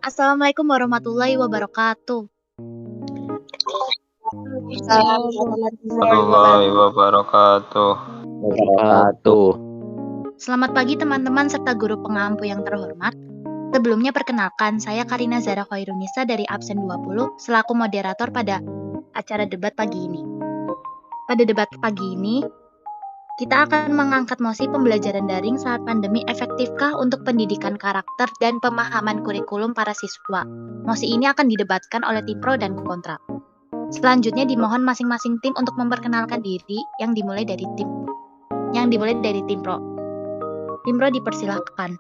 Assalamualaikum warahmatullahi wabarakatuh. Warahmatullahi wabarakatuh. Wabarakatuh. Selamat pagi teman-teman serta guru pengampu yang terhormat. Sebelumnya perkenalkan, saya Karina Zara Khairunisa dari absen 20 selaku moderator pada acara debat pagi ini. Pada debat pagi ini, kita akan mengangkat mosi pembelajaran daring saat pandemi efektifkah untuk pendidikan karakter dan pemahaman kurikulum para siswa. Mosi ini akan didebatkan oleh tim pro dan kontra. Selanjutnya dimohon masing-masing tim untuk memperkenalkan diri yang dimulai dari tim pro. Tim pro dipersilahkan.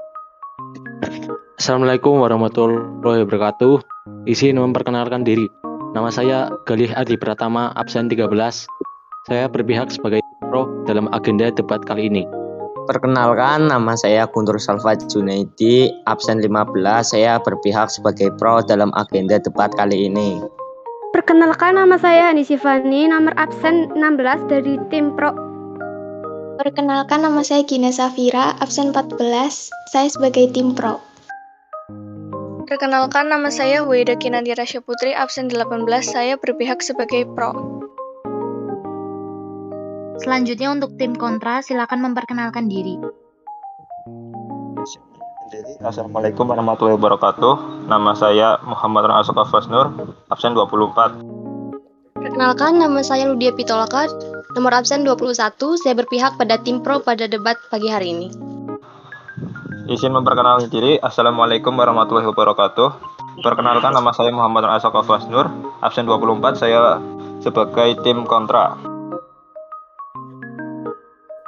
Assalamualaikum warahmatullahi wabarakatuh. Izin memperkenalkan diri. Nama saya Galih Adi Pratama, absen 13. Saya berpihak sebagai pro dalam agenda debat kali ini. Perkenalkan, nama saya Guntur Salva Junaidi, absen 15. Saya berpihak sebagai pro dalam agenda debat kali ini. Perkenalkan, nama saya Hani Sifani, nomor absen 16 dari tim pro. Perkenalkan, nama saya Gina Safira, absen 14. Saya sebagai tim pro. Perkenalkan, nama saya Weda Kinanti Rasya Putri, absen 18. Saya berpihak sebagai pro. Selanjutnya untuk tim kontra, silakan memperkenalkan diri. Assalamualaikum warahmatullahi wabarakatuh. Nama saya Muhammad Ra'asok Afasnur, absen 24. Perkenalkan, nama saya Ludia Pitoloka, nomor absen 21. Saya berpihak pada tim pro pada debat pagi hari ini. Izin memperkenalkan diri. Assalamualaikum warahmatullahi wabarakatuh. Perkenalkan, nama saya Muhammad Ra'asok Afasnur, absen 24. Saya sebagai tim kontra.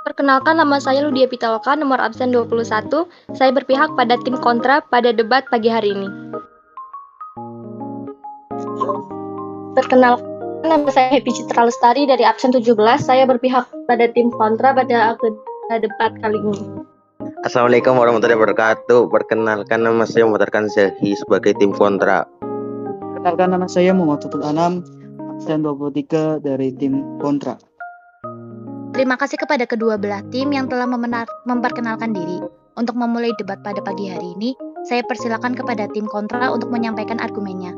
Perkenalkan, nama saya Ludia Pitoloka, nomor absen 21. Saya berpihak pada tim kontra pada debat pagi hari ini. Perkenalkan, nama saya Happy Citra Lestari dari absen 17. Saya berpihak pada tim kontra pada agenda debat kali ini. Assalamualaikum warahmatullahi wabarakatuh. Perkenalkan, nama saya Muhtarkan Zahi sebagai tim kontra. Perkenalkan, nama saya Muhammad Tutut Anam, absen 23 dari tim kontra. Terima kasih kepada kedua belah tim yang telah memperkenalkan diri. Untuk memulai debat pada pagi hari ini, saya persilakan kepada tim kontra untuk menyampaikan argumennya.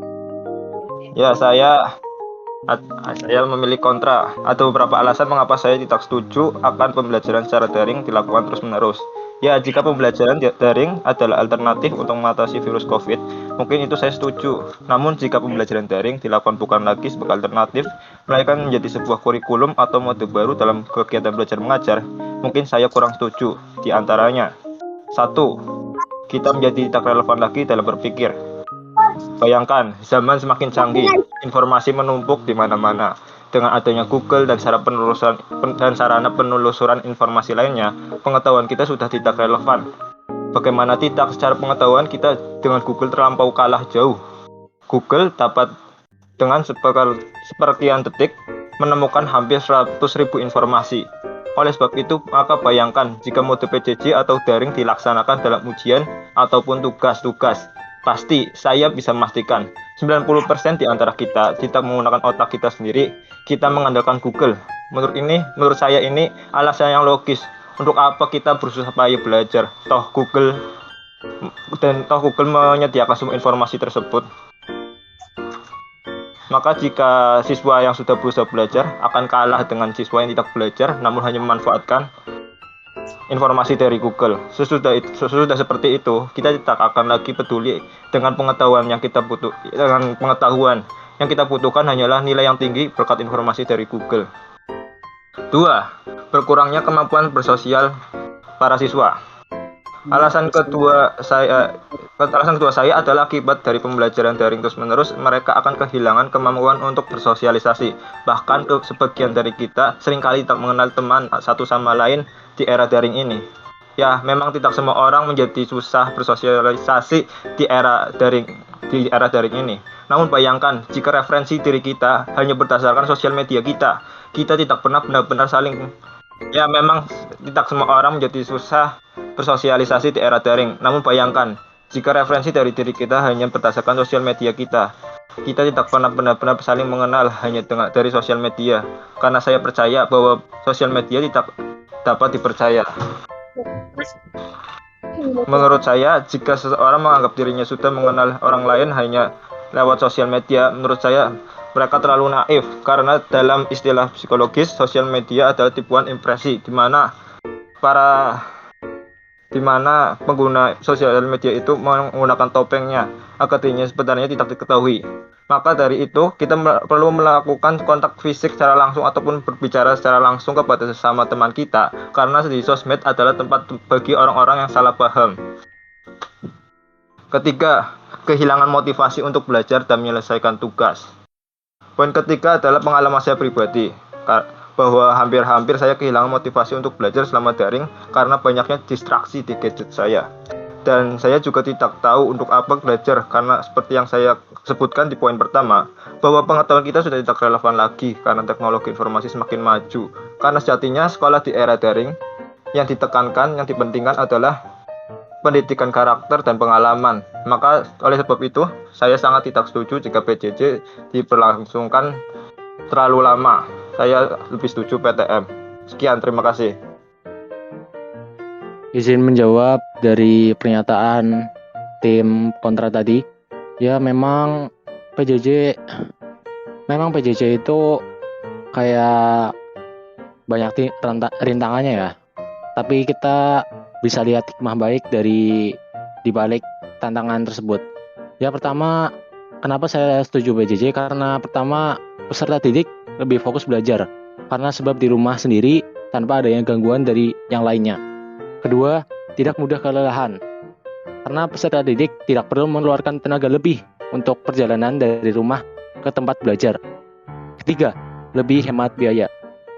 Ya, saya memilih kontra. Ada beberapa alasan mengapa saya tidak setuju akan pembelajaran secara daring dilakukan terus-menerus. Ya, jika pembelajaran daring adalah alternatif untuk mengatasi virus COVID, mungkin itu saya setuju. Namun jika pembelajaran daring dilakukan bukan lagi sebagai alternatif, melainkan menjadi sebuah kurikulum atau mode baru dalam kegiatan belajar mengajar, mungkin saya kurang setuju. Di antaranya, 1. Kita menjadi tidak relevan lagi dalam berpikir. Bayangkan, zaman semakin canggih, informasi menumpuk di mana-mana. Dengan adanya Google dan sarana penelusuran informasi lainnya, pengetahuan kita sudah tidak relevan. Bagaimana tidak, secara pengetahuan kita dengan Google terlampau kalah jauh. Google dapat dengan sepersekian detik menemukan hampir 100.000 informasi. Oleh sebab itu, maka bayangkan jika mode PJJ atau daring dilaksanakan dalam ujian ataupun tugas-tugas. Pasti saya bisa memastikan 90% di antara kita tidak menggunakan otak kita sendiri, kita mengandalkan Google. Menurut saya ini alasan yang logis. Untuk apa kita berusaha payah belajar? Toh Google menyediakan semua informasi tersebut. Maka jika siswa yang sudah berusaha belajar akan kalah dengan siswa yang tidak belajar namun hanya memanfaatkan informasi dari Google. Sesudah seperti itu, kita tidak akan lagi peduli dengan pengetahuan yang kita butuhkan hanyalah nilai yang tinggi berkat informasi dari Google. 2. Berkurangnya kemampuan bersosial para siswa. Alasan kedua saya adalah akibat dari pembelajaran daring terus-menerus, mereka akan kehilangan kemampuan untuk bersosialisasi. Bahkan sebagian dari kita seringkali tak mengenal teman satu sama lain di era daring ini. Ya, memang tidak semua orang menjadi susah bersosialisasi di era daring ini. Namun bayangkan jika referensi diri kita hanya berdasarkan sosial media kita tidak pernah benar-benar saling. Ya, memang tidak semua orang menjadi susah bersosialisasi di era daring. Namun bayangkan jika referensi dari diri kita hanya berdasarkan sosial media kita tidak pernah benar-benar saling mengenal hanya dari sosial media. Karena saya percaya bahwa sosial media tidak dapat dipercaya. Menurut saya, jika seseorang menganggap dirinya sudah mengenal orang lain hanya lewat sosial media, menurut saya mereka terlalu naif karena dalam istilah psikologis, sosial media adalah tipuan impresi para di mana pengguna sosial media itu menggunakan topengnya agar dirinya sebenarnya tidak diketahui. Maka dari itu, kita perlu melakukan kontak fisik secara langsung ataupun berbicara secara langsung kepada sesama teman kita, karena di sosmed adalah tempat bagi orang-orang yang salah paham. Ketiga, kehilangan motivasi untuk belajar dan menyelesaikan tugas. Poin ketiga adalah pengalaman saya pribadi, bahwa hampir-hampir saya kehilangan motivasi untuk belajar selama daring karena banyaknya distraksi di gadget saya. Dan saya juga tidak tahu untuk apa belajar, karena seperti yang saya sebutkan di poin pertama, bahwa pengetahuan kita sudah tidak relevan lagi karena teknologi informasi semakin maju. Karena sejatinya sekolah di era daring yang ditekankan, yang dipentingkan adalah pendidikan karakter dan pengalaman. Maka oleh sebab itu, saya sangat tidak setuju jika PJJ diberlangsungkan terlalu lama. Saya lebih setuju PTM. Sekian, terima kasih. Izin menjawab dari pernyataan tim kontra tadi. Ya memang PJJ itu kayak banyak rintangannya ya. Tapi kita bisa lihat hikmah baik di balik tantangan tersebut. Ya pertama, kenapa saya setuju PJJ? Karena pertama, peserta didik lebih fokus belajar karena sebab di rumah sendiri tanpa adanya gangguan dari yang lainnya. Kedua, tidak mudah kelelahan karena peserta didik tidak perlu mengeluarkan tenaga lebih untuk perjalanan dari rumah ke tempat belajar. Ketiga, lebih hemat biaya.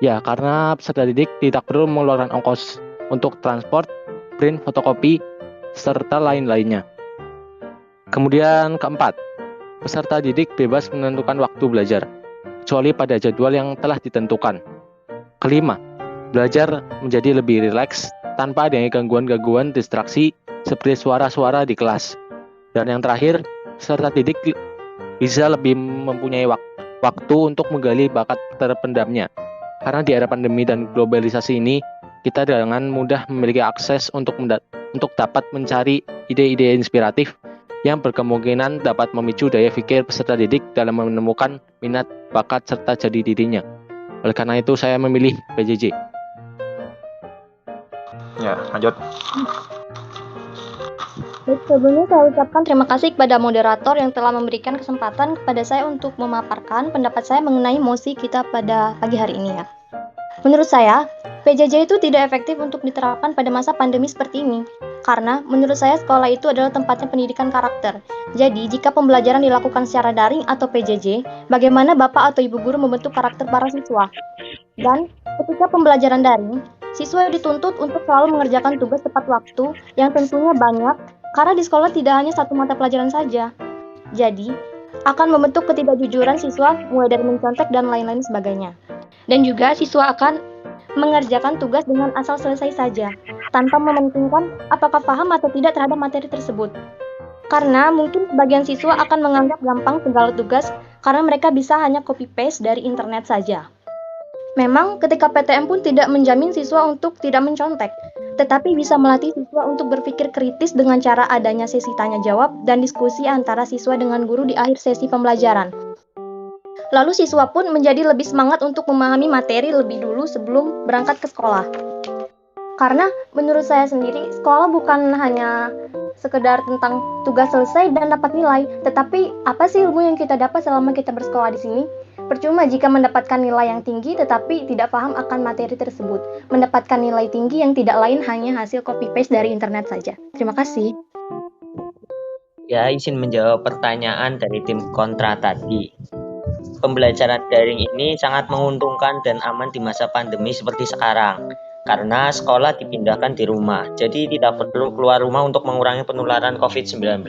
Ya, karena peserta didik tidak perlu mengeluarkan ongkos untuk transport, print, fotokopi, serta lain-lainnya. Kemudian keempat, peserta didik bebas menentukan waktu belajar, kecuali pada jadwal yang telah ditentukan. Kelima, belajar menjadi lebih rileks tanpa adanya gangguan-gangguan distraksi seperti suara-suara di kelas. Dan yang terakhir, peserta didik bisa lebih mempunyai waktu untuk menggali bakat terpendamnya. Karena di era pandemi dan globalisasi ini, kita dengan mudah memiliki akses untuk dapat mencari ide-ide inspiratif yang berkemungkinan dapat memicu daya pikir peserta didik dalam menemukan minat, bakat, serta jadi dirinya. Oleh karena itu, saya memilih PJJ. Ya, lanjut. Baik, sebelumnya saya ucapkan terima kasih kepada moderator yang telah memberikan kesempatan kepada saya untuk memaparkan pendapat saya mengenai mosi kita pada pagi hari ini ya. Menurut saya, PJJ itu tidak efektif untuk diterapkan pada masa pandemi seperti ini. Karena menurut saya sekolah itu adalah tempatnya pendidikan karakter. Jadi, jika pembelajaran dilakukan secara daring atau PJJ, bagaimana Bapak atau Ibu guru membentuk karakter para siswa? Dan ketika pembelajaran daring, siswa dituntut untuk selalu mengerjakan tugas tepat waktu yang tentunya banyak, karena di sekolah tidak hanya satu mata pelajaran saja. Jadi, akan membentuk ketidakjujuran siswa mulai dari mencontek dan lain-lain sebagainya. Dan juga siswa akan mengerjakan tugas dengan asal selesai saja, tanpa mementingkan apakah paham atau tidak terhadap materi tersebut. Karena mungkin sebagian siswa akan menganggap gampang segala tugas karena mereka bisa hanya copy-paste dari internet saja. Memang ketika PTM pun tidak menjamin siswa untuk tidak mencontek, tetapi bisa melatih siswa untuk berpikir kritis dengan cara adanya sesi tanya jawab dan diskusi antara siswa dengan guru di akhir sesi pembelajaran. Lalu siswa pun menjadi lebih semangat untuk memahami materi lebih dulu sebelum berangkat ke sekolah. Karena menurut saya sendiri, sekolah bukan hanya sekedar tentang tugas selesai dan dapat nilai, tetapi apa sih ilmu yang kita dapat selama kita bersekolah di sini? Percuma jika mendapatkan nilai yang tinggi tetapi tidak paham akan materi tersebut. Mendapatkan nilai tinggi yang tidak lain hanya hasil copy-paste dari internet saja. Terima kasih. Ya, izin menjawab pertanyaan dari tim kontra tadi. Pembelajaran daring ini sangat menguntungkan dan aman di masa pandemi seperti sekarang. Karena sekolah dipindahkan di rumah, jadi tidak perlu keluar rumah untuk mengurangi penularan COVID-19.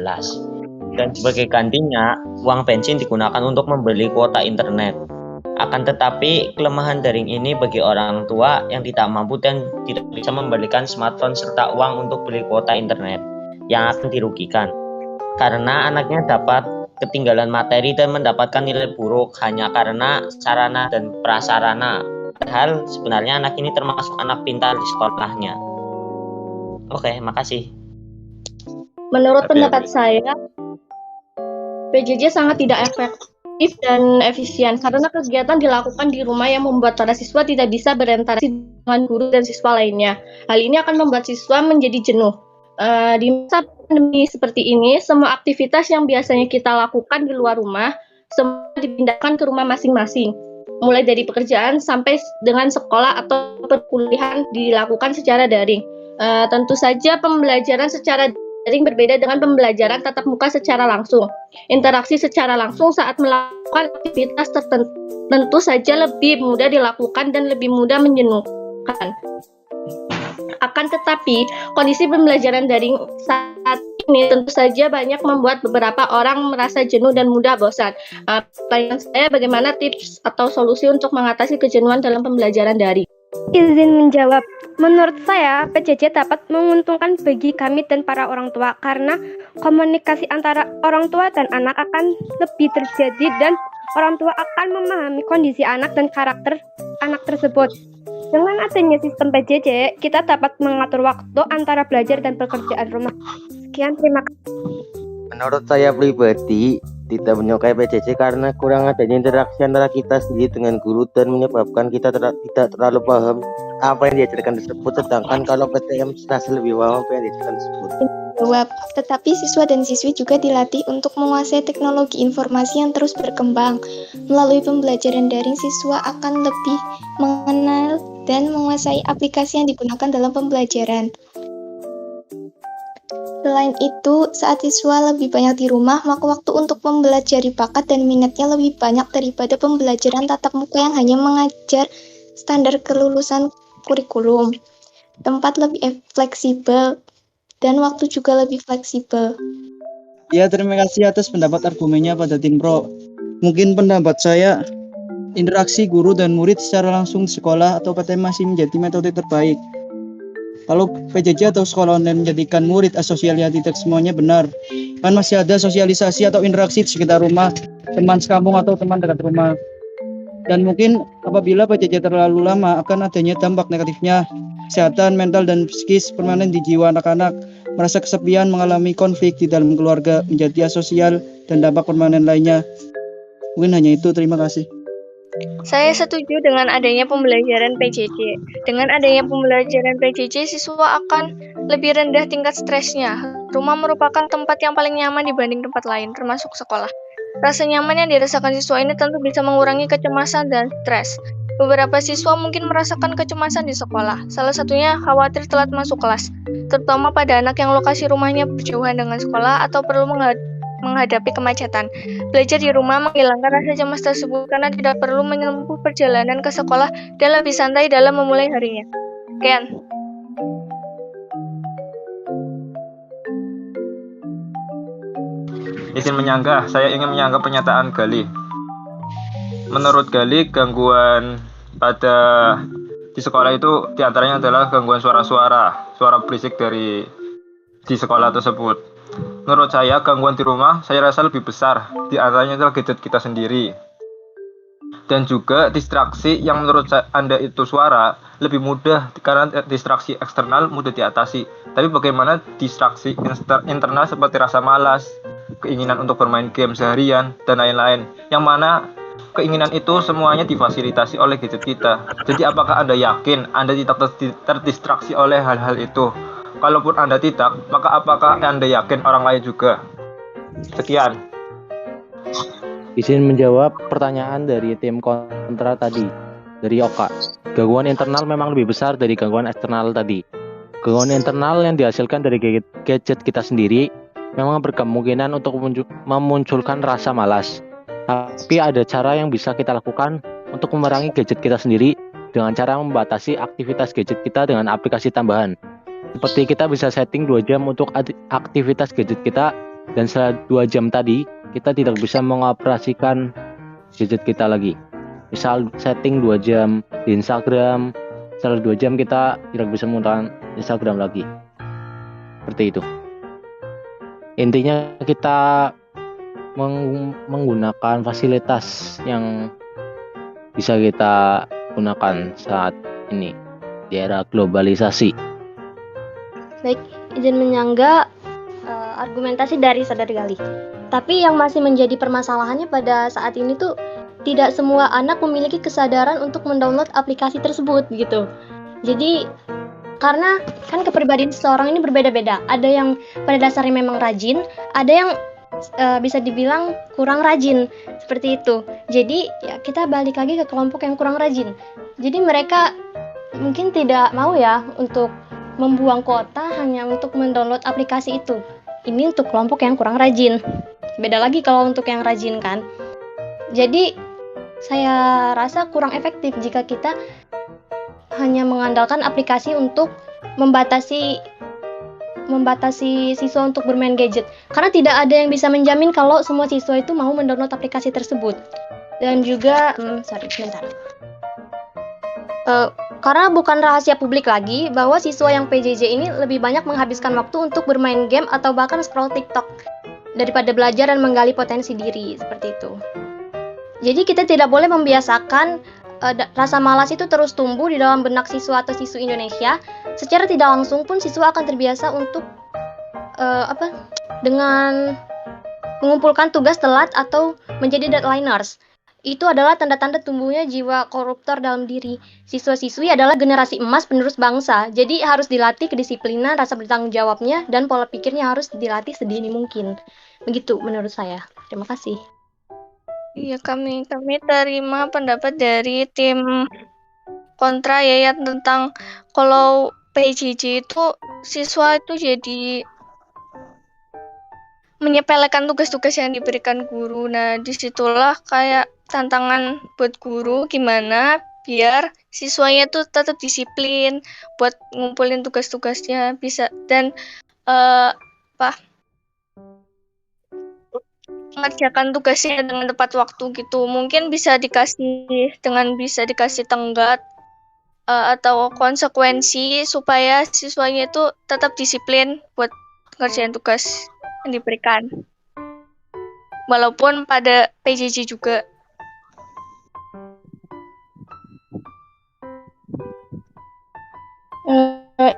Dan sebagai gantinya, uang bensin digunakan untuk membeli kuota internet. Akan tetapi, kelemahan daring ini bagi orang tua yang tidak mampu dan tidak bisa membelikan smartphone serta uang untuk beli kuota internet, yang akan dirugikan. Karena anaknya dapat ketinggalan materi dan mendapatkan nilai buruk hanya karena sarana dan prasarana. Padahal sebenarnya anak ini termasuk anak pintar di sekolahnya. Oke, makasih. Menurut Tapi pendapat saya, PJJ sangat tidak efektif dan efisien karena kegiatan dilakukan di rumah yang membuat para siswa tidak bisa berinteraksi dengan guru dan siswa lainnya. Hal ini akan membuat siswa menjadi jenuh. Di masa pandemi seperti ini, semua aktivitas yang biasanya kita lakukan di luar rumah, semua dipindahkan ke rumah masing-masing. Mulai dari pekerjaan sampai dengan sekolah atau perkuliahan dilakukan secara daring. Tentu saja pembelajaran secara daring berbeda dengan pembelajaran tatap muka secara langsung. Interaksi secara langsung saat melakukan aktivitas tertentu tentu saja lebih mudah dilakukan dan lebih mudah menjenuhkan. Akan tetapi, kondisi pembelajaran daring saat ini tentu saja banyak membuat beberapa orang merasa jenuh dan mudah bosan. Pertanyaan saya, bagaimana tips atau solusi untuk mengatasi kejenuhan dalam pembelajaran daring? Izin menjawab. Menurut saya, PJJ dapat menguntungkan bagi kami dan para orang tua karena komunikasi antara orang tua dan anak akan lebih terjadi dan orang tua akan memahami kondisi anak dan karakter anak tersebut. Dengan adanya sistem PJJ, kita dapat mengatur waktu antara belajar dan pekerjaan rumah. Sekian, terima kasih. Menurut saya pribadi, tidak menyukai PJJ karena kurang adanya interaksi antara kita sendiri dengan guru dan menyebabkan kita tidak terlalu paham apa yang diajarkan tersebut, sedangkan kalau PTM serasa lebih paham apa yang diajarkan tersebut. Jawab, tetapi siswa dan siswi juga dilatih untuk menguasai teknologi informasi yang terus berkembang. Melalui pembelajaran daring, siswa akan lebih mengenal dan menguasai aplikasi yang digunakan dalam pembelajaran. Selain itu, saat siswa lebih banyak di rumah, maka waktu untuk mempelajari bakat dan minatnya lebih banyak daripada pembelajaran tatap muka yang hanya mengajar standar kelulusan kurikulum. Tempat lebih fleksibel dan waktu juga lebih fleksibel. Ya, terima kasih atas pendapat argumennya pada tim pro. Mungkin pendapat saya, interaksi guru dan murid secara langsung di sekolah atau PTM masih menjadi metode terbaik. Kalau PJJ atau sekolah online menjadikan murid asosial, ya tidak semuanya benar. Kan masih ada sosialisasi atau interaksi di sekitar rumah, teman sekampung atau teman dekat rumah. Dan mungkin apabila PJJ terlalu lama akan adanya dampak negatifnya. Kesehatan mental dan psikis permanen di jiwa anak-anak, merasa kesepian, mengalami konflik di dalam keluarga, menjadi asosial, dan dampak permanen lainnya. Mungkin hanya itu, terima kasih. Saya setuju dengan adanya pembelajaran PJJ. Dengan adanya pembelajaran PJJ, siswa akan lebih rendah tingkat stresnya. Rumah merupakan tempat yang paling nyaman dibanding tempat lain, termasuk sekolah. Rasa nyaman yang dirasakan siswa ini tentu bisa mengurangi kecemasan dan stres. Beberapa siswa mungkin merasakan kecemasan di sekolah. Salah satunya khawatir telat masuk kelas, terutama pada anak yang lokasi rumahnya berjauhan dengan sekolah atau perlu menghadapi kemacetan. Belajar di rumah menghilangkan rasa cemas tersebut karena tidak perlu menempuh perjalanan ke sekolah dan lebih santai dalam memulai harinya. Sekian. Izin menyanggah, saya ingin menyanggah pernyataan Gali. Menurut Gali, gangguan pada di sekolah itu diantaranya adalah gangguan suara berisik di sekolah tersebut. Menurut saya, gangguan di rumah saya rasa lebih besar. Di antaranya adalah gadget kita sendiri. Dan juga distraksi yang menurut Anda itu suara lebih mudah karena distraksi eksternal mudah diatasi. Tapi bagaimana distraksi internal seperti rasa malas, keinginan untuk bermain game seharian, dan lain-lain. Yang mana keinginan itu semuanya difasilitasi oleh gadget kita. Jadi apakah Anda yakin Anda tidak terdistraksi oleh hal-hal itu? Kalaupun Anda tidak, maka apakah Anda yakin orang lain juga? Sekian. Izin menjawab pertanyaan dari tim kontra tadi, dari Oka. Gangguan internal memang lebih besar dari gangguan eksternal tadi. Gangguan internal yang dihasilkan dari gadget kita sendiri memang berkemungkinan untuk memunculkan rasa malas. Tapi ada cara yang bisa kita lakukan untuk memerangi gadget kita sendiri dengan cara membatasi aktivitas gadget kita dengan aplikasi tambahan. Seperti kita bisa setting 2 jam untuk aktivitas gadget kita, dan setelah 2 jam tadi kita tidak bisa mengoperasikan gadget kita lagi. Misal setting 2 jam di Instagram, setelah 2 jam kita tidak bisa menggunakan Instagram lagi. Seperti itu. Intinya kita menggunakan fasilitas yang bisa kita gunakan saat ini di era globalisasi. Baik, izin menyanggah. argumentasi dari Saudara Gali. Tapi yang masih menjadi permasalahannya pada saat ini tuh tidak semua anak memiliki kesadaran untuk mendownload aplikasi tersebut gitu. Jadi karena kan kepribadian seseorang ini berbeda-beda. Ada yang pada dasarnya memang rajin, ada yang bisa dibilang kurang rajin seperti itu. Jadi ya kita balik lagi ke kelompok yang kurang rajin. Jadi mereka mungkin tidak mau ya untuk membuang kuota hanya untuk mendownload aplikasi itu. Ini untuk kelompok yang kurang rajin. Beda lagi kalau untuk yang rajin kan. Jadi saya rasa kurang efektif jika kita hanya mengandalkan aplikasi untuk membatasi siswa untuk bermain gadget. Karena tidak ada yang bisa menjamin kalau semua siswa itu mau mendownload aplikasi tersebut. Dan juga, karena bukan rahasia publik lagi bahwa siswa yang PJJ ini lebih banyak menghabiskan waktu untuk bermain game atau bahkan scroll TikTok daripada belajar dan menggali potensi diri, seperti itu. Jadi kita tidak boleh membiasakan rasa malas itu terus tumbuh di dalam benak siswa atau siswi Indonesia. Secara tidak langsung pun siswa akan terbiasa untuk dengan mengumpulkan tugas telat atau menjadi deadliners. Itu adalah tanda-tanda tumbuhnya jiwa koruptor dalam diri. Siswa-siswi adalah generasi emas penerus bangsa. Jadi harus dilatih kedisiplinan, rasa bertanggung jawabnya, dan pola pikirnya harus dilatih sedini mungkin. Begitu menurut saya. Terima kasih. Iya, kami terima pendapat dari tim kontra ya tentang kalau PJJ itu siswa itu jadi menyepelekan tugas-tugas yang diberikan guru. Nah, disitulah kayak tantangan buat guru gimana biar siswanya tuh tetap disiplin buat ngumpulin tugas-tugasnya bisa dan mengerjakan tugasnya dengan tepat waktu gitu. Mungkin bisa dikasih tenggat atau konsekuensi supaya siswanya itu tetap disiplin buat ngerjain tugas yang diberikan. Walaupun pada PJJ juga.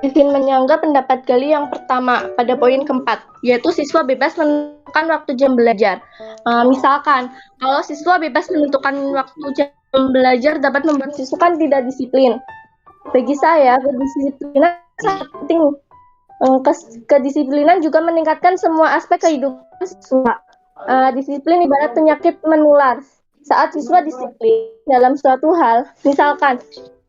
Izin menyanggah pendapat Gali yang pertama pada poin keempat, yaitu siswa bebas menentukan waktu jam belajar. Misalkan, kalau siswa bebas menentukan waktu jam belajar dapat membuat siswa kan tidak disiplin. Bagi saya, kedisiplinan sangat penting. Kedisiplinan juga meningkatkan semua aspek kehidupan siswa. Disiplin ibarat penyakit menular. Saat siswa disiplin dalam suatu hal, misalkan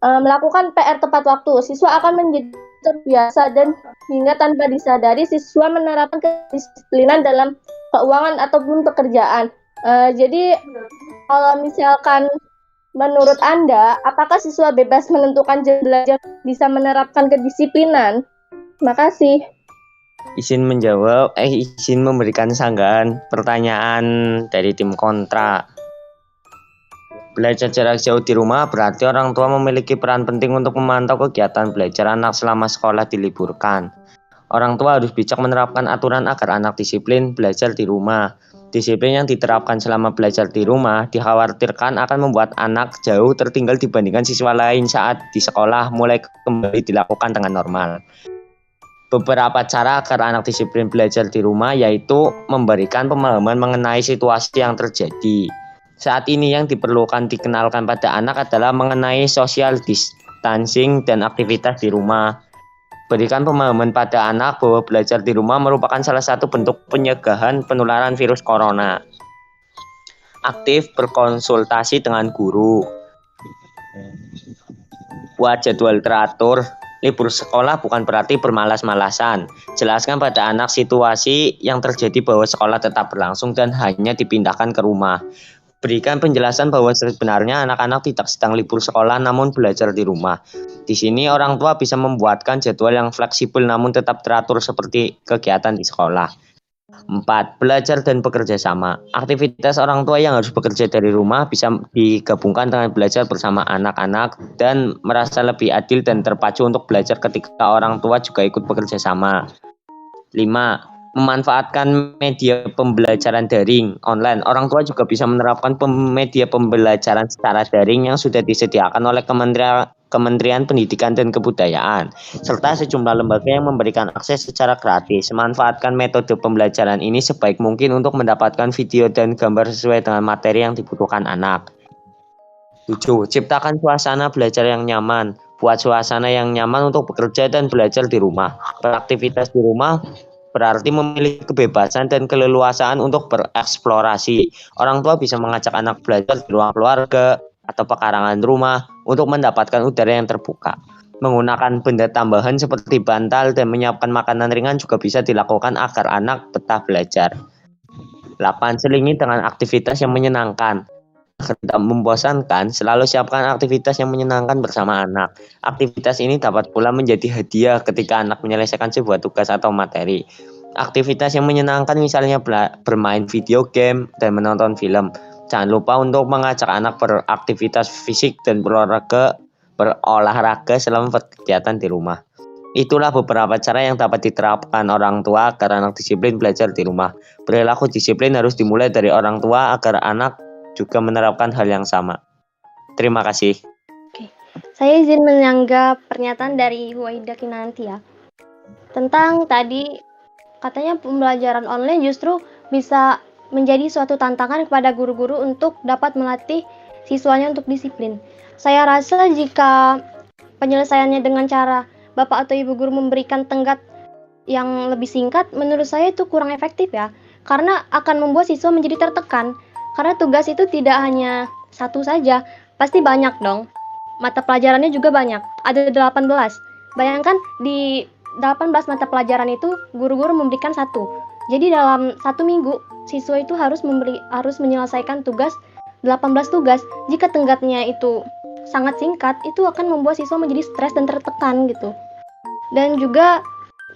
melakukan PR tepat waktu, siswa akan menjadi terbiasa dan hingga tanpa disadari siswa menerapkan kedisiplinan dalam keuangan ataupun pekerjaan. Jadi kalau misalkan menurut Anda, apakah siswa bebas menentukan jam belajar bisa menerapkan kedisiplinan? Terima kasih. Izin memberikan sanggahan pertanyaan dari tim kontra. Belajar jarak jauh di rumah berarti orang tua memiliki peran penting untuk memantau kegiatan belajar anak selama sekolah diliburkan. Orang tua harus bijak menerapkan aturan agar anak disiplin belajar di rumah. Disiplin yang diterapkan selama belajar di rumah dikhawatirkan akan membuat anak jauh tertinggal dibandingkan siswa lain saat di sekolah mulai kembali dilakukan dengan normal. Beberapa cara agar anak disiplin belajar di rumah yaitu memberikan pemahaman mengenai situasi yang terjadi. Saat ini yang diperlukan dikenalkan pada anak adalah mengenai social distancing dan aktivitas di rumah. Berikan pemahaman pada anak bahwa belajar di rumah merupakan salah satu bentuk pencegahan penularan virus corona. Aktif berkonsultasi dengan guru. Buat jadwal teratur. Libur sekolah bukan berarti bermalas-malasan. Jelaskan pada anak situasi yang terjadi bahwa sekolah tetap berlangsung dan hanya dipindahkan ke rumah. Berikan penjelasan bahwa sebenarnya anak-anak tidak sedang libur sekolah namun belajar di rumah. Di sini orang tua bisa membuatkan jadwal yang fleksibel namun tetap teratur seperti kegiatan di sekolah. 4. Belajar dan bekerja sama. Aktivitas orang tua yang harus bekerja dari rumah bisa digabungkan dengan belajar bersama anak-anak dan merasa lebih adil dan terpacu untuk belajar ketika orang tua juga ikut bekerja sama. 5. Memanfaatkan media pembelajaran daring online. Orang tua juga bisa menerapkan media pembelajaran secara daring yang sudah disediakan oleh Kementerian Pendidikan dan Kebudayaan, serta sejumlah lembaga yang memberikan akses secara gratis. Manfaatkan metode pembelajaran ini sebaik mungkin untuk mendapatkan video dan gambar sesuai dengan materi yang dibutuhkan anak. 7. Ciptakan suasana belajar yang nyaman. Buat suasana yang nyaman untuk bekerja dan belajar di rumah. Beraktivitas di rumah berarti memiliki kebebasan dan keleluasaan untuk bereksplorasi. Orang tua bisa mengajak anak belajar di ruang keluarga atau pekarangan rumah untuk mendapatkan udara yang terbuka. Menggunakan benda tambahan seperti bantal dan menyiapkan makanan ringan juga bisa dilakukan agar anak betah belajar. 8. Selingi dengan aktivitas yang menyenangkan. Agar tidak membosankan, selalu siapkan aktivitas yang menyenangkan bersama anak. Aktivitas ini dapat pula menjadi hadiah ketika anak menyelesaikan sebuah tugas atau materi. Aktivitas yang menyenangkan misalnya bermain video game dan menonton film. Jangan lupa untuk mengajak anak beraktivitas fisik dan berolahraga selama berkegiatan di rumah. Itulah beberapa cara yang dapat diterapkan orang tua agar anak disiplin belajar di rumah. Perilaku disiplin harus dimulai dari orang tua agar anak juga menerapkan hal yang sama. Terima kasih. Oke. Saya izin menyanggah pernyataan dari Huwaida Kinanti ya. Tentang tadi katanya pembelajaran online justru bisa menjadi suatu tantangan kepada guru-guru untuk dapat melatih siswanya untuk disiplin. Saya rasa jika penyelesaiannya dengan cara Bapak atau Ibu guru memberikan tenggat yang lebih singkat, menurut saya itu kurang efektif ya. Karena akan membuat siswa menjadi tertekan. Karena tugas itu tidak hanya satu saja, pasti banyak dong. Mata pelajarannya juga banyak, ada 18. Bayangkan di 18 mata pelajaran itu guru-guru memberikan satu. Jadi dalam 1 minggu siswa itu harus menyelesaikan 18 tugas. Jika tenggatnya itu sangat singkat, itu akan membuat siswa menjadi stres dan tertekan gitu. Dan juga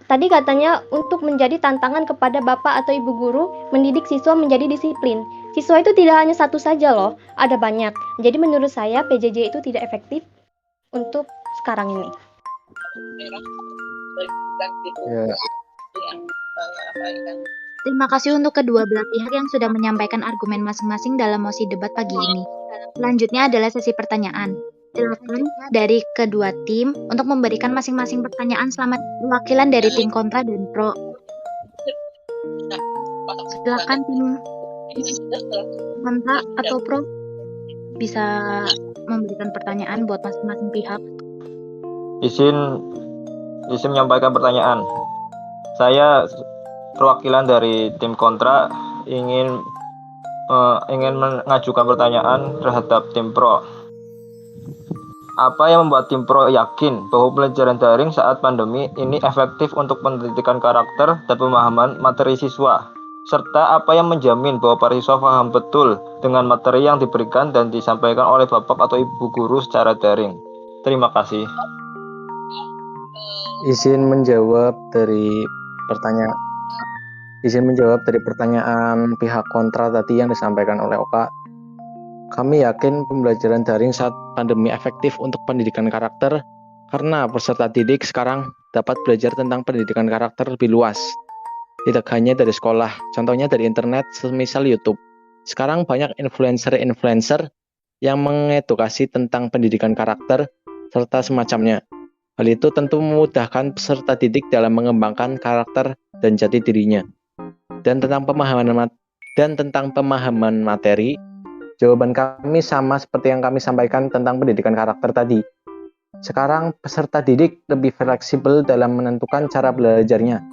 tadi katanya untuk menjadi tantangan kepada bapak atau ibu guru mendidik siswa menjadi disiplin. Siswa itu tidak hanya satu saja loh, ada banyak. Jadi menurut saya PJJ itu tidak efektif untuk sekarang ini. Ya, Terima kasih untuk kedua belah pihak yang sudah menyampaikan argumen masing-masing dalam mosi debat pagi ini. Selanjutnya adalah sesi pertanyaan. Silakan dari kedua tim untuk memberikan masing-masing pertanyaan selama perwakilan dari tim kontra dan pro. Silakan tim kontra atau pro bisa memberikan pertanyaan buat masing-masing pihak. Izin menyampaikan pertanyaan. Saya perwakilan dari tim kontra ingin mengajukan pertanyaan terhadap tim pro. Apa yang membuat tim pro yakin bahwa pelajaran daring saat pandemi ini efektif untuk pendidikan karakter dan pemahaman materi siswa? Serta apa yang menjamin bahwa para siswa paham betul dengan materi yang diberikan dan disampaikan oleh bapak atau ibu guru secara daring? Terima kasih. izin menjawab dari pertanyaan pihak kontra tadi yang disampaikan oleh Oka. Kami yakin pembelajaran daring saat pandemi efektif untuk pendidikan karakter karena peserta didik sekarang dapat belajar tentang pendidikan karakter lebih luas. Tidak hanya dari sekolah, contohnya dari internet, semisal YouTube. Sekarang banyak influencer yang mengedukasi tentang pendidikan karakter serta semacamnya. Hal itu tentu memudahkan peserta didik dalam mengembangkan karakter dan jati dirinya. Dan tentang pemahaman materi, jawaban kami sama seperti yang kami sampaikan tentang pendidikan karakter tadi. Sekarang peserta didik lebih fleksibel dalam menentukan cara belajarnya.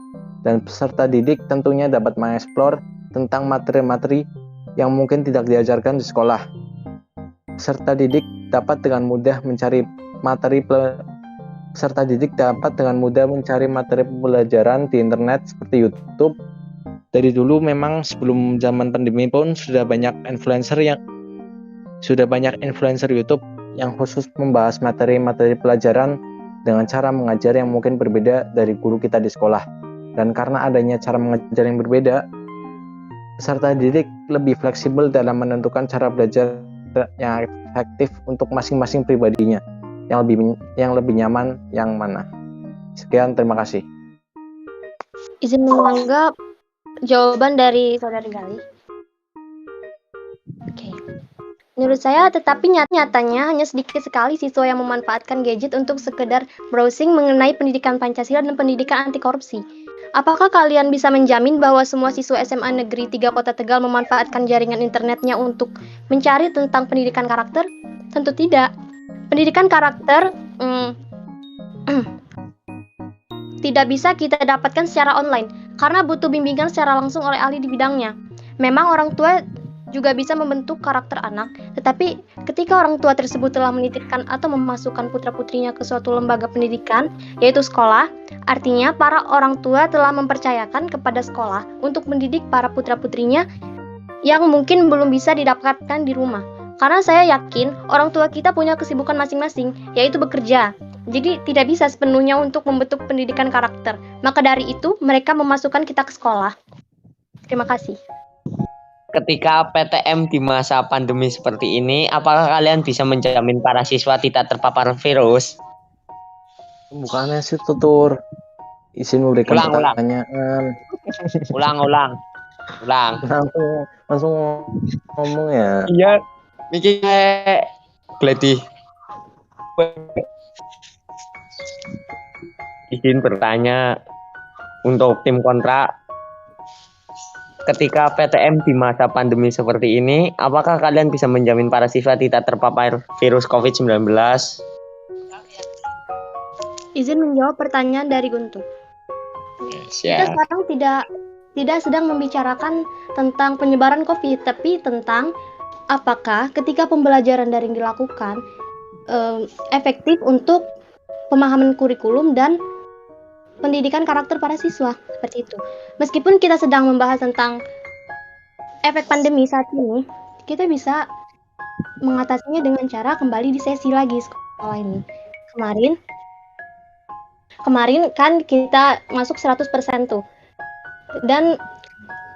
Dan peserta didik tentunya dapat mengeksplor tentang materi-materi yang mungkin tidak diajarkan di sekolah. Peserta didik dapat dengan mudah mencari materi pembelajaran di internet seperti YouTube. Dari dulu memang sebelum zaman pandemi pun sudah banyak influencer YouTube yang khusus membahas materi-materi pelajaran dengan cara mengajar yang mungkin berbeda dari guru kita di sekolah. Dan karena adanya cara mengajar yang berbeda, peserta didik lebih fleksibel dalam menentukan cara belajar yang efektif untuk masing-masing pribadinya, yang lebih nyaman yang mana. Sekian, terima kasih. Izin menganggap jawaban dari Saudari Gali. Oke. Menurut saya, tetapi nyatanya hanya sedikit sekali siswa yang memanfaatkan gadget untuk sekedar browsing mengenai pendidikan Pancasila dan pendidikan anti korupsi. Apakah kalian bisa menjamin bahwa semua siswa SMA Negeri 3 Kota Tegal memanfaatkan jaringan internetnya untuk mencari tentang pendidikan karakter? Tentu tidak. Pendidikan karakter tidak bisa kita dapatkan secara online karena butuh bimbingan secara langsung oleh ahli di bidangnya. Memang orang tua juga bisa membentuk karakter anak, tetapi ketika orang tua tersebut telah menitipkan atau memasukkan putra-putrinya ke suatu lembaga pendidikan, yaitu sekolah, artinya para orang tua telah mempercayakan kepada sekolah untuk mendidik para putra-putrinya yang mungkin belum bisa didapatkan di rumah. Karena saya yakin orang tua kita punya kesibukan masing-masing, yaitu bekerja. Jadi tidak bisa sepenuhnya untuk membentuk pendidikan karakter. Maka dari itu mereka memasukkan kita ke sekolah. Terima kasih. Ketika PTM di masa pandemi seperti ini, apakah kalian bisa menjamin para siswa tidak terpapar virus? Bukannya sih tutur. Izin memberikan Ulang. pertanyaan. Ulang. Langsung ngomong ya. Iya, mikirnya gladi. Izin bertanya untuk tim kontra. Ketika PTM di masa pandemi seperti ini, apakah kalian bisa menjamin para siswa tidak terpapar virus COVID-19? Izin menjawab pertanyaan dari Guntur. Kita sekarang tidak sedang membicarakan tentang penyebaran COVID, tapi tentang apakah ketika pembelajaran daring dilakukan efektif untuk pemahaman kurikulum dan pendidikan karakter para siswa, seperti itu. Meskipun kita sedang membahas tentang efek pandemi saat ini, kita bisa mengatasinya dengan cara kembali di sesi lagi sekolah ini. Kemarin kan kita masuk 100% tuh. Dan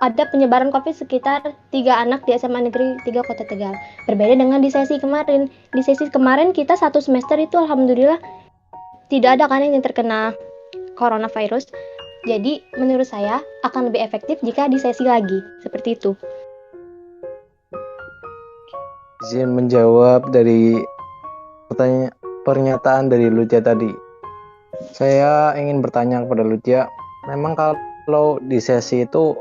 ada penyebaran COVID sekitar 3 anak di SMA Negeri 3 Kota Tegal. Berbeda dengan di sesi kemarin. Di sesi kemarin kita 1 semester itu alhamdulillah tidak ada kan yang terkena coronavirus. Jadi menurut saya akan lebih efektif jika di sesi lagi. Seperti itu. Izin menjawab dari pernyataan dari Lucia tadi. Saya ingin bertanya kepada Lucia, memang kalau di sesi itu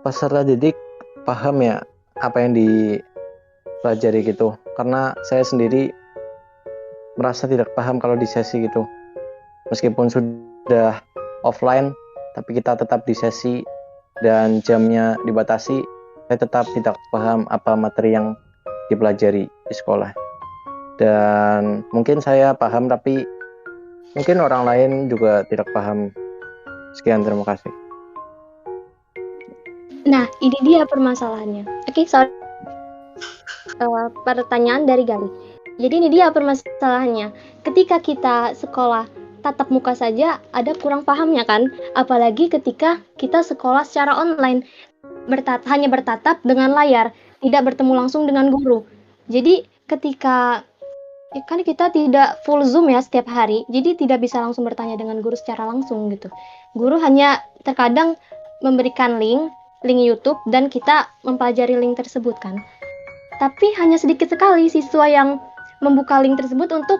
peserta didik paham ya apa yang dipelajari gitu? Karena saya sendiri merasa tidak paham kalau di sesi gitu. Meskipun sudah offline, tapi kita tetap di sesi dan jamnya dibatasi, saya tetap tidak paham apa materi yang dipelajari di sekolah. Dan mungkin saya paham, tapi mungkin orang lain juga tidak paham. Sekian, terima kasih. Nah, ini dia permasalahannya. Oke, sorry. Pertanyaan dari Gali. Jadi ini dia permasalahannya. Ketika kita sekolah tatap muka saja ada kurang pahamnya kan, apalagi ketika kita sekolah secara online, hanya bertatap dengan layar, tidak bertemu langsung dengan guru. Jadi ketika kan kita tidak full Zoom ya setiap hari, jadi tidak bisa langsung bertanya dengan guru secara langsung gitu. Guru hanya terkadang memberikan link YouTube dan kita mempelajari link tersebut kan. Tapi hanya sedikit sekali siswa yang membuka link tersebut untuk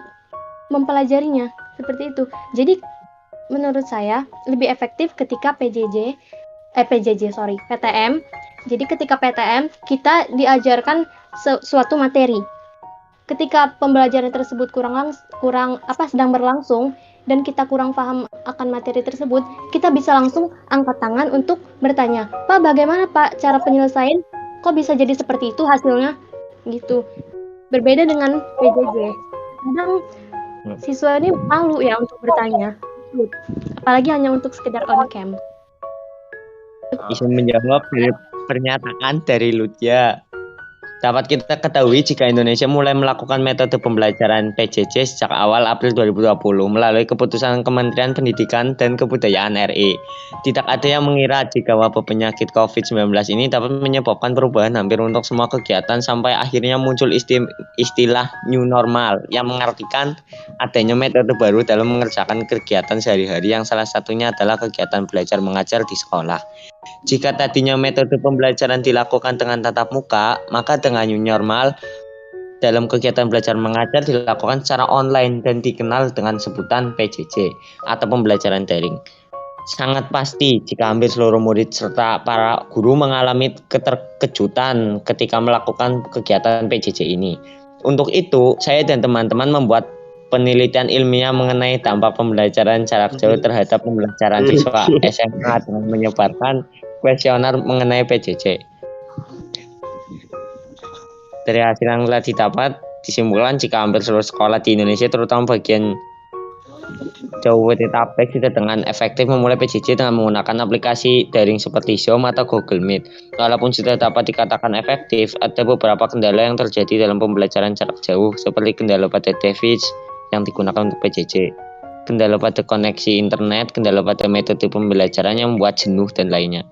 mempelajarinya. Seperti itu. Jadi menurut saya lebih efektif ketika PTM. Jadi ketika PTM kita diajarkan suatu materi. Ketika pembelajaran tersebut sedang berlangsung dan kita kurang paham akan materi tersebut, kita bisa langsung angkat tangan untuk bertanya, "Pak, bagaimana Pak cara penyelesaian? Kok bisa jadi seperti itu hasilnya?" Gitu. Berbeda dengan PJJ. Kadang siswa ini malu ya untuk bertanya, apalagi hanya untuk sekedar on cam. Izin menjawab dari pernyataan dari Lucia. Dapat kita ketahui jika Indonesia mulai melakukan metode pembelajaran PJJ sejak awal April 2020 melalui keputusan Kementerian Pendidikan dan Kebudayaan RI. Tidak ada yang mengira jika wabah penyakit COVID-19 ini dapat menyebabkan perubahan hampir untuk semua kegiatan sampai akhirnya muncul istilah new normal yang mengartikan adanya metode baru dalam mengerjakan kegiatan sehari-hari yang salah satunya adalah kegiatan belajar mengajar di sekolah. Jika tadinya metode pembelajaran dilakukan dengan tatap muka, maka dengan new normal dalam kegiatan belajar mengajar dilakukan secara online dan dikenal dengan sebutan PJJ atau pembelajaran daring. Sangat pasti jika hampir seluruh murid serta para guru mengalami keterkejutan ketika melakukan kegiatan PJJ ini. Untuk itu, saya dan teman-teman membuat penelitian ilmiah mengenai dampak pembelajaran jarak jauh terhadap pembelajaran siswa SMA dengan menyebarkan kuesioner mengenai PJJ. Dari hasil yang telah didapat, disimpulkan jika hampir seluruh sekolah di Indonesia, terutama bagian Jabodetabek, sudah dengan efektif memulai PJJ dengan menggunakan aplikasi daring seperti Zoom atau Google Meet. Walaupun sudah dapat dikatakan efektif, ada beberapa kendala yang terjadi dalam pembelajaran jarak jauh, seperti kendala pada device yang digunakan untuk PJJ, kendala pada koneksi internet, kendala pada metode pembelajaran yang membuat jenuh, dan lainnya.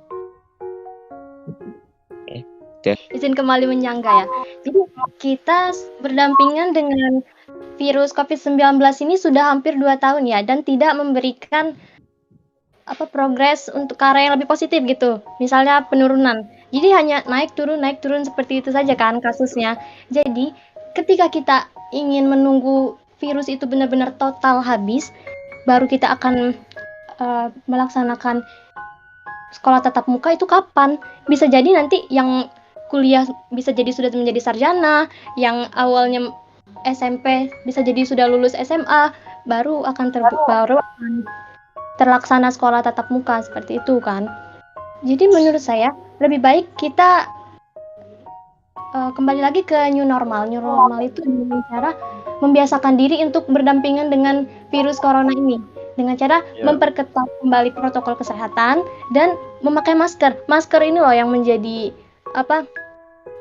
Izin kembali menyangga ya. Jadi kita berdampingan dengan virus COVID-19 ini sudah hampir 2 tahun ya, dan tidak memberikan progres untuk ke arah yang lebih positif gitu. Misalnya penurunan. Jadi hanya naik turun seperti itu saja kan kasusnya. Jadi ketika kita ingin menunggu virus itu benar-benar total habis, baru kita akan melaksanakan sekolah tatap muka itu kapan? Bisa jadi nanti yang kuliah bisa jadi sudah menjadi sarjana, yang awalnya SMP bisa jadi sudah lulus SMA, baru akan terlaksana sekolah tatap muka seperti itu kan. Jadi menurut saya lebih baik kita kembali lagi ke new normal. New normal itu dengan cara membiasakan diri untuk berdampingan dengan virus corona ini, dengan cara memperketat kembali protokol kesehatan dan memakai masker. Masker ini loh yang menjadi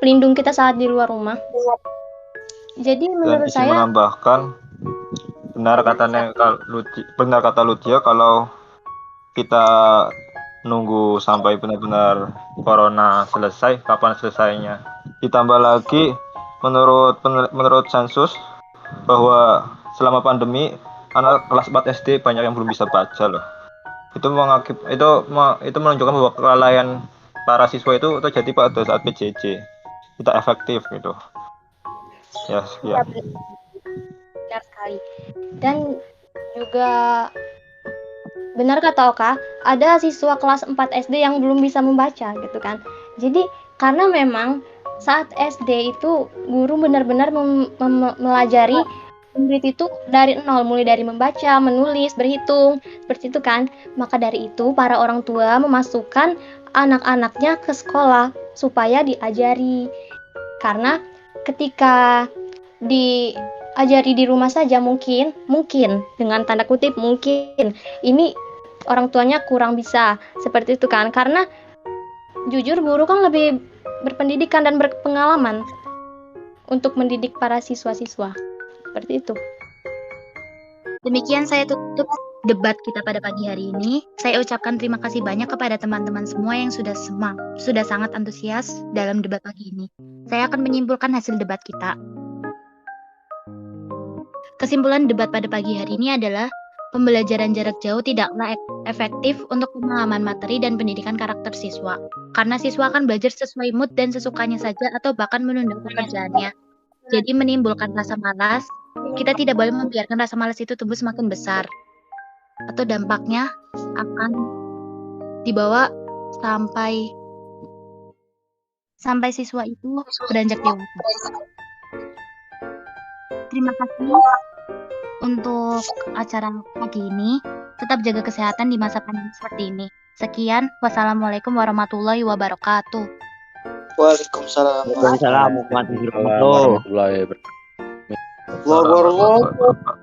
pelindung kita saat di luar rumah. Jadi menurut saya menambahkan benar kata Lucia, kalau kita nunggu sampai benar-benar corona selesai, kapan selesainya? Ditambah lagi menurut sensus bahwa selama pandemi anak kelas 4 SD banyak yang belum bisa baca loh. Itu menunjukkan bahwa kelalaian para siswa itu terjadi pada saat PJJ. Tidak efektif gitu. Ya, sekian. Benar sekali. Dan juga benar kata Oka, ada siswa kelas 4 SD yang belum bisa membaca gitu kan. Jadi karena memang saat SD itu guru benar-benar melajari murid itu dari nol, mulai dari membaca, menulis, berhitung, seperti itu kan. Maka dari itu para orang tua memasukkan anak-anaknya ke sekolah supaya diajari. Karena ketika diajari di rumah saja mungkin dengan tanda kutip mungkin ini orang tuanya kurang bisa, seperti itu kan. Karena jujur guru kan lebih berpendidikan dan berpengalaman untuk mendidik para siswa-siswa. Seperti itu. Demikian saya tutup debat kita pada pagi hari ini. Saya ucapkan terima kasih banyak kepada teman-teman semua yang sudah sangat antusias dalam debat pagi ini. Saya akan menyimpulkan hasil debat kita. Kesimpulan debat pada pagi hari ini adalah pembelajaran jarak jauh tidaklah efektif untuk pemahaman materi dan pendidikan karakter siswa. Karena siswa akan belajar sesuai mood dan sesukanya saja atau bahkan menunda pekerjaannya. Jadi menimbulkan rasa malas. Kita tidak boleh membiarkan rasa malas itu tumbuh semakin besar. Atau dampaknya akan dibawa sampai siswa itu beranjak dewasa. Terima kasih untuk acara pagi ini. Tetap jaga kesehatan di masa pandemi seperti ini. Sekian, wassalamualaikum warahmatullahi wabarakatuh. Waalaikumsalam. Waalaikumsalam warahmatullahi wabarakatuh. Warahmatullahi wabarakatuh.